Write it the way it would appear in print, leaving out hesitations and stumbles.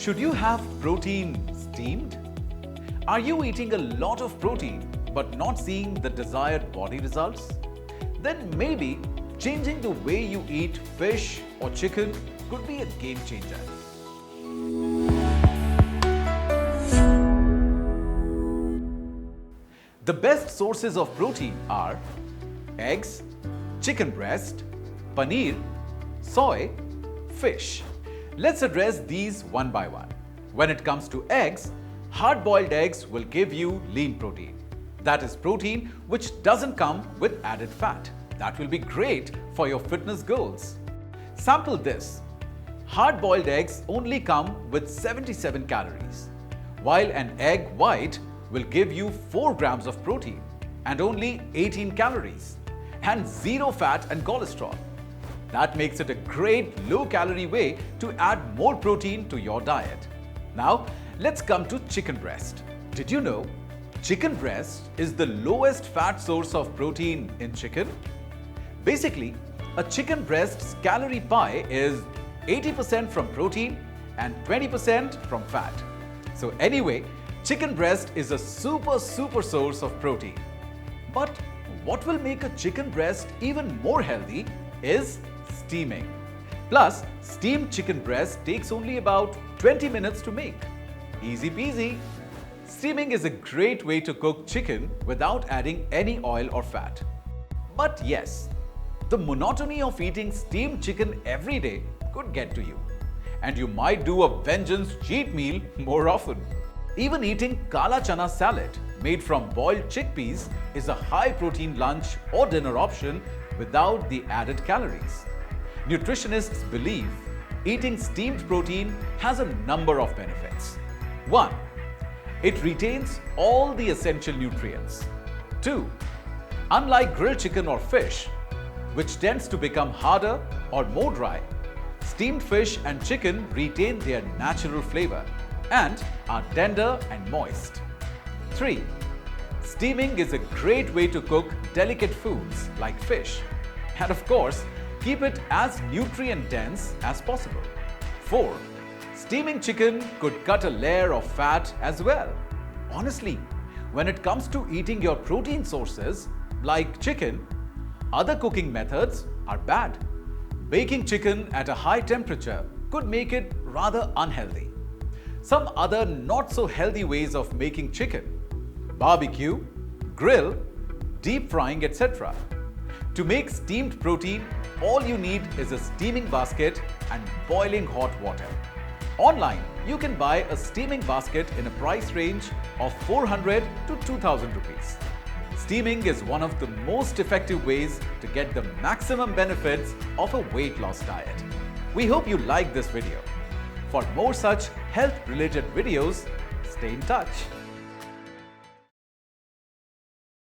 Should you have protein steamed? Are you eating a lot of protein but not seeing the desired body results? Then maybe changing the way you eat fish or chicken could be a game changer. The best sources of protein are eggs, chicken breast, paneer, soy, fish. Let's address these one by one. When it comes to eggs, hard-boiled eggs will give you lean protein. That is protein which doesn't come with added fat. That will be great for your fitness goals. Sample this. Hard-boiled eggs only come with 77 calories, while an egg white will give you 4 grams of protein and only 18 calories and 0 fat and cholesterol. That makes it a great low-calorie way to add more protein to your diet. Now, let's come to chicken breast. Did you know chicken breast is the lowest fat source of protein in chicken? Basically, a chicken breast's calorie pie is 80% from protein and 20% from fat. So anyway, chicken breast is a super source of protein. But what will make a chicken breast even more healthy is steaming. Plus, steamed chicken breast takes only about 20 minutes to make. Easy peasy. Steaming is a great way to cook chicken without adding any oil or fat. But yes, the monotony of eating steamed chicken every day could get to you. And you might do a vengeance cheat meal more often. Even eating kala chana salad made from boiled chickpeas is a high-protein lunch or dinner option without the added calories. Nutritionists believe eating steamed protein has a number of benefits. 1. It retains all the essential nutrients. 2. Unlike grilled chicken or fish, which tends to become harder or more dry, steamed fish and chicken retain their natural flavor and are tender and moist. 3. Steaming is a great way to cook delicate foods like fish, and of course, keep it as nutrient-dense as possible. 4. Steaming chicken could cut a layer of fat as well. Honestly, when it comes to eating your protein sources, like chicken, other cooking methods are bad. Baking chicken at a high temperature could make it rather unhealthy. Some other not-so-healthy ways of making chicken: barbecue, grill, deep frying, etc. To make steamed protein, all you need is a steaming basket and boiling hot water. Online, you can buy a steaming basket in a price range of 400 to 2000 rupees. Steaming is one of the most effective ways to get the maximum benefits of a weight loss diet. We hope you liked this video. For more such health-related videos, stay in touch.